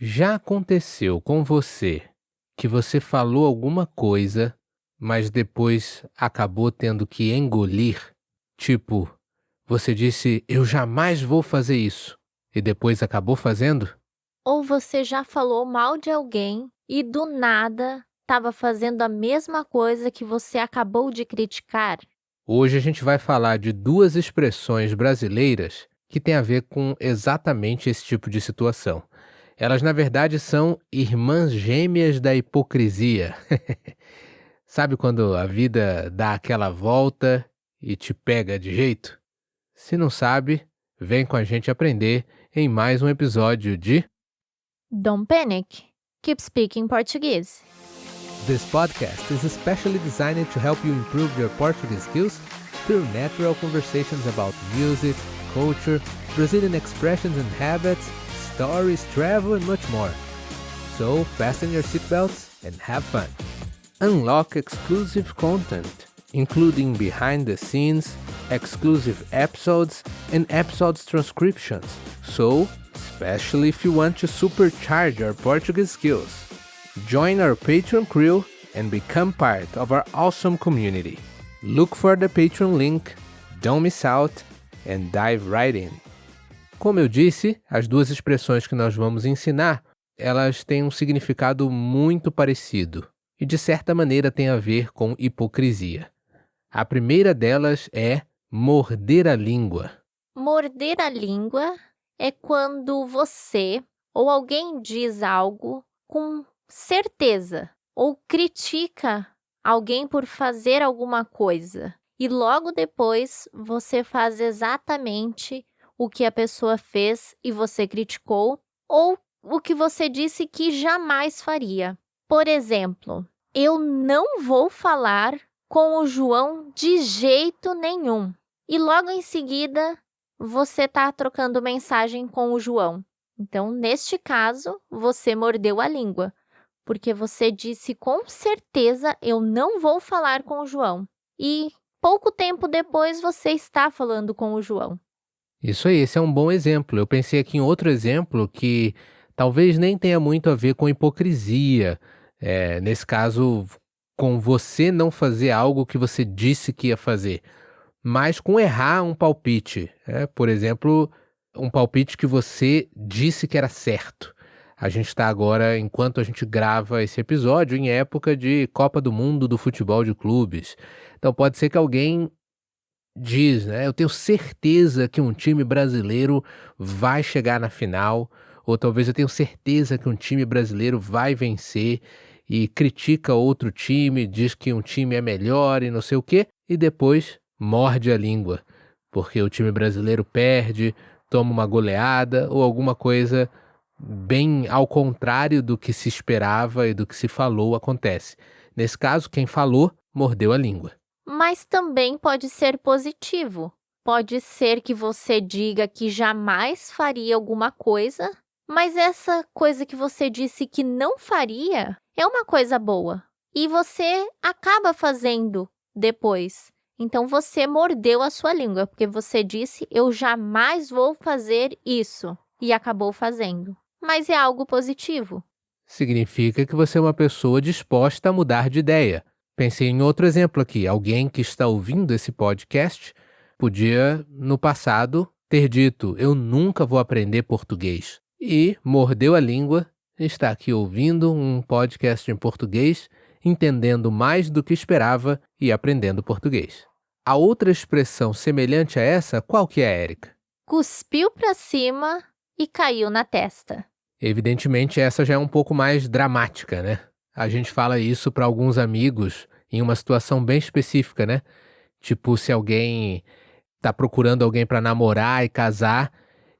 Já aconteceu com você que você falou alguma coisa, mas depois acabou tendo que engolir? Tipo, você disse, eu jamais vou fazer isso, e depois acabou fazendo? Ou você já falou mal de alguém e do nada estava fazendo a mesma coisa que você acabou de criticar? Hoje a gente vai falar de duas expressões brasileiras que têm a ver com exatamente esse tipo de situação. Elas, na verdade, são irmãs gêmeas da hipocrisia. Sabe quando a vida dá aquela volta e te pega de jeito? Se não sabe, vem com a gente aprender em mais um episódio de Don't panic. Keep speaking Portuguese. This podcast is especially designed to help you improve your Portuguese skills through natural conversations about music, culture, Brazilian expressions and habits, stories, travel, and much more. So, fasten your seatbelts and have fun. Unlock exclusive content, including behind the scenes, exclusive episodes, and episodes transcriptions. So, especially if you want to supercharge your Portuguese skills. Join our Patreon crew and become part of our awesome community. Look for the Patreon link, don't miss out, and dive right in. Como eu disse, as duas expressões que nós vamos ensinar, elas têm um significado muito parecido e de certa maneira têm a ver com hipocrisia. A primeira delas é morder a língua. Morder a língua é quando você ou alguém diz algo com certeza ou critica alguém por fazer alguma coisa e logo depois você faz exatamente o que a pessoa fez e você criticou ou o que você disse que jamais faria. Por exemplo, eu não vou falar com o João de jeito nenhum. E logo em seguida, você está trocando mensagem com o João. Então, neste caso, você mordeu a língua, porque você disse com certeza, eu não vou falar com o João. E pouco tempo depois, você está falando com o João. Isso aí, esse é um bom exemplo. Eu pensei aqui em outro exemplo que talvez nem tenha muito a ver com hipocrisia. Nesse caso, com você não fazer algo que você disse que ia fazer, mas com errar um palpite. Por exemplo, um palpite que você disse que era certo. A gente está agora, enquanto a gente grava esse episódio, em época de Copa do Mundo do futebol de clubes. Então pode ser que alguém diz, né? Eu tenho certeza que um time brasileiro vai chegar na final, ou talvez eu tenho certeza que um time brasileiro vai vencer e critica outro time, diz que um time é melhor e não sei o quê, e depois morde a língua, porque o time brasileiro perde, toma uma goleada ou alguma coisa bem ao contrário do que se esperava e do que se falou acontece. Nesse caso, quem falou mordeu a língua. Mas também pode ser positivo. Pode ser que você diga que jamais faria alguma coisa, mas essa coisa que você disse que não faria é uma coisa boa. E você acaba fazendo depois. Então você mordeu a sua língua, porque você disse, eu jamais vou fazer isso. E acabou fazendo. Mas é algo positivo. Significa que você é uma pessoa disposta a mudar de ideia. Pensei em outro exemplo aqui. Alguém que está ouvindo esse podcast podia, no passado, ter dito: eu nunca vou aprender português. E mordeu a língua, está aqui ouvindo um podcast em português, entendendo mais do que esperava e aprendendo português. A outra expressão semelhante a essa, qual que é, Érica? Cuspiu para cima e caiu na testa. Evidentemente, essa já é um pouco mais dramática, né? A gente fala isso para alguns amigos em uma situação bem específica, né? Tipo, se alguém tá procurando alguém para namorar e casar,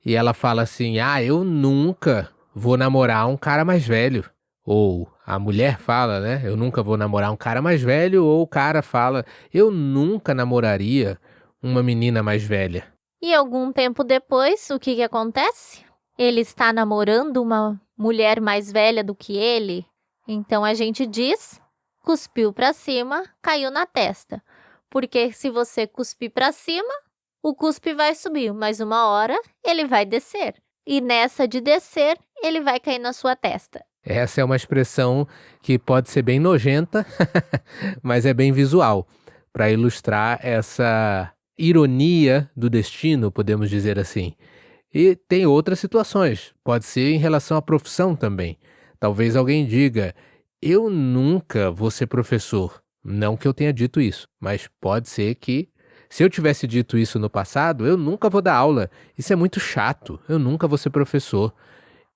e ela fala assim: "Ah, eu nunca vou namorar um cara mais velho". Ou a mulher fala, né: "Eu nunca vou namorar um cara mais velho", ou o cara fala: "Eu nunca namoraria uma menina mais velha". E algum tempo depois, o que acontece? Ele está namorando uma mulher mais velha do que ele. Então a gente diz, cuspiu para cima, caiu na testa. Porque se você cuspir para cima, o cuspe vai subir, mas uma hora ele vai descer. e nessa de descer, ele vai cair na sua testa. Essa é uma expressão que pode ser bem nojenta, mas é bem visual, para ilustrar essa ironia do destino, podemos dizer assim. E tem outras situações, pode ser em relação à profissão também. Talvez alguém diga: eu nunca vou ser professor. Não que eu tenha dito isso, mas pode ser que, se eu tivesse dito isso no passado, eu nunca vou dar aula. Isso é muito chato, eu nunca vou ser professor.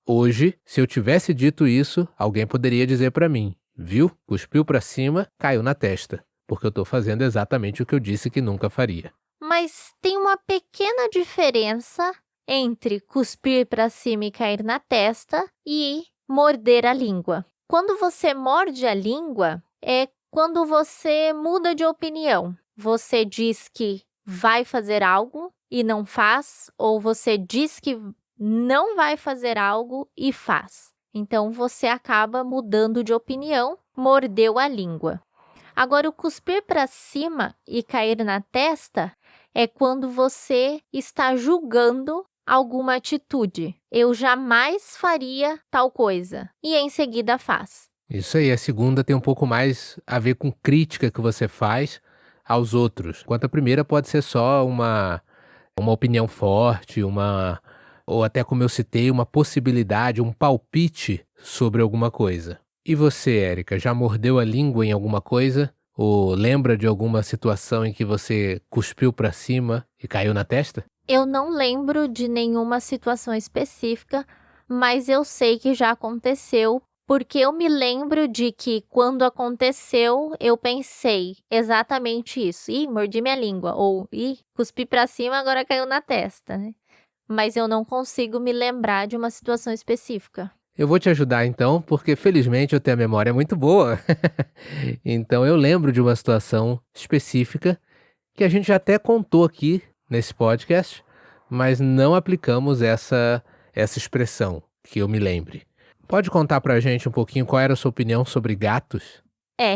Hoje, se eu tivesse dito isso, alguém poderia dizer para mim: viu? Cuspiu para cima, caiu na testa, porque eu estou fazendo exatamente o que eu disse que nunca faria. Mas tem uma pequena diferença entre cuspir para cima e cair na testa e morder a língua. Quando você morde a língua, é quando você muda de opinião. Você diz que vai fazer algo e não faz, ou você diz que não vai fazer algo e faz. Então, você acaba mudando de opinião, mordeu a língua. Agora, o cuspir para cima e cair na testa é quando você está julgando alguma atitude. Eu jamais faria tal coisa. E em seguida faz. Isso aí, a segunda tem um pouco mais a ver com crítica que você faz aos outros. Enquanto a primeira pode ser só uma opinião forte, ou até como eu citei, uma possibilidade, um palpite sobre alguma coisa. E você, Érica, já mordeu a língua em alguma coisa? Ou lembra de alguma situação em que você cuspiu para cima e caiu na testa? Eu não lembro de nenhuma situação específica, mas eu sei que já aconteceu, porque eu me lembro de que quando aconteceu, eu pensei exatamente isso. Ih, mordi minha língua. Ou, ih, cuspi pra cima, agora caiu na testa, né? Mas eu não consigo me lembrar de uma situação específica. Eu vou te ajudar então, porque felizmente eu tenho a memória muito boa. Então eu lembro de uma situação específica que a gente já até contou aqui nesse podcast, mas não aplicamos essa expressão, que eu me lembre. Pode contar pra gente um pouquinho qual era a sua opinião sobre gatos?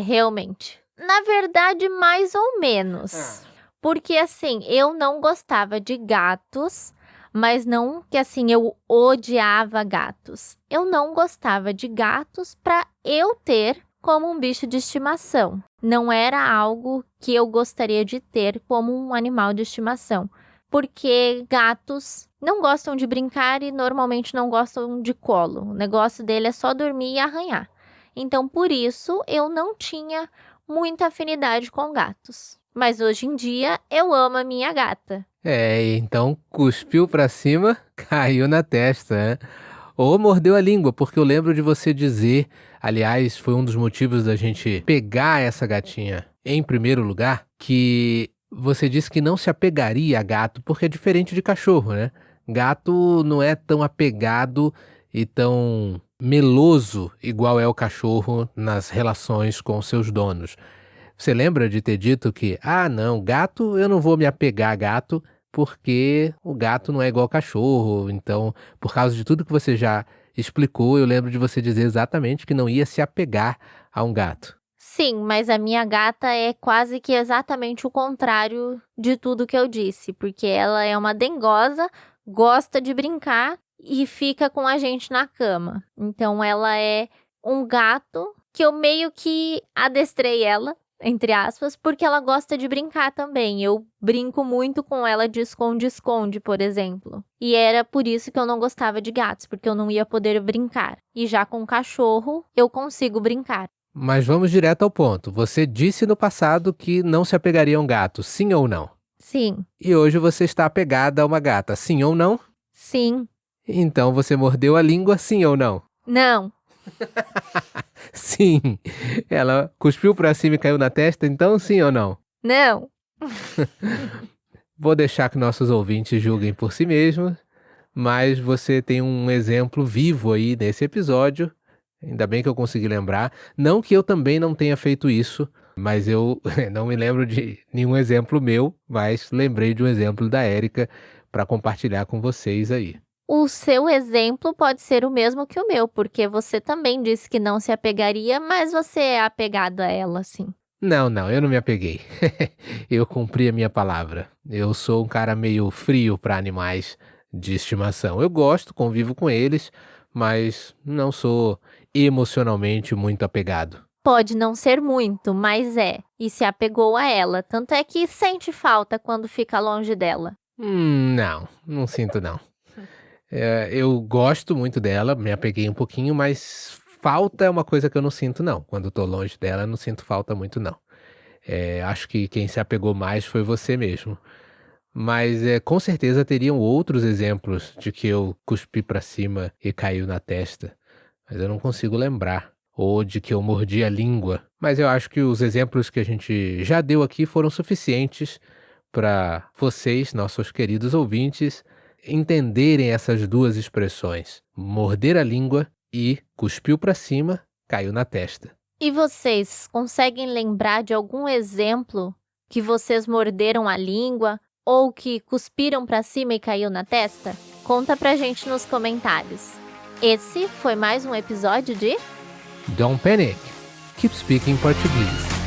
Realmente. Na verdade, mais ou menos. Porque, assim, eu não gostava de gatos, mas não que, assim, eu odiava gatos. Eu não gostava de gatos para eu ter como um bicho de estimação. Não era algo que eu gostaria de ter como um animal de estimação. Porque gatos não gostam de brincar e normalmente não gostam de colo. O negócio dele é só dormir e arranhar. Então, por isso, eu não tinha muita afinidade com gatos. Mas hoje em dia, eu amo a minha gata. Então cuspiu pra cima, caiu na testa, né? Ou mordeu a língua, porque eu lembro de você dizer, aliás, foi um dos motivos da gente pegar essa gatinha em primeiro lugar, que você disse que não se apegaria a gato, porque é diferente de cachorro, né? Gato não é tão apegado e tão meloso igual é o cachorro nas relações com seus donos. Você lembra de ter dito que, não, gato, eu não vou me apegar a gato, porque o gato não é igual ao cachorro. Então, por causa de tudo que você já explicou, eu lembro de você dizer exatamente que não ia se apegar a um gato. Sim, mas a minha gata é quase que exatamente o contrário de tudo que eu disse, porque ela é uma dengosa, gosta de brincar e fica com a gente na cama. Então, ela é um gato que eu meio que adestrei ela, entre aspas, porque ela gosta de brincar também. Eu brinco muito com ela de esconde-esconde, por exemplo. E era por isso que eu não gostava de gatos, porque eu não ia poder brincar. E já com cachorro, eu consigo brincar. Mas vamos direto ao ponto. Você disse no passado que não se apegaria a um gato, sim ou não? Sim. E hoje você está apegada a uma gata, sim ou não? Sim. Então você mordeu a língua, sim ou não? Não. Sim. Ela cuspiu pra cima e caiu na testa, então sim ou não? Não. Vou deixar que nossos ouvintes julguem por si mesmos, mas você tem um exemplo vivo aí nesse episódio. Ainda bem que eu consegui lembrar. Não que eu também não tenha feito isso, mas eu não me lembro de nenhum exemplo meu, mas lembrei de um exemplo da Érica para compartilhar com vocês aí. O seu exemplo pode ser o mesmo que o meu, porque você também disse que não se apegaria, mas você é apegado a ela, sim. Não, eu não me apeguei. Eu cumpri a minha palavra. Eu sou um cara meio frio para animais. de estimação. Eu gosto, convivo com eles, mas não sou emocionalmente muito apegado. Pode não ser muito, mas é. E se apegou a ela. Tanto é que sente falta quando fica longe dela. Não sinto não. Eu gosto muito dela, me apeguei um pouquinho, mas falta é uma coisa que eu não sinto não. Quando eu tô longe dela, eu não sinto falta muito não. Acho que quem se apegou mais foi você mesmo. Mas, com certeza teriam outros exemplos de que eu cuspi pra cima e caiu na testa, mas eu não consigo lembrar. Ou de que eu mordi a língua. Mas eu acho que os exemplos que a gente já deu aqui foram suficientes para vocês, nossos queridos ouvintes, entenderem essas duas expressões: morder a língua e cuspiu pra cima, caiu na testa. E vocês conseguem lembrar de algum exemplo que vocês morderam a língua ou que cuspiram pra cima e caiu na testa? Conta pra gente nos comentários. Esse foi mais um episódio de Don't panic. Keep speaking Portuguese.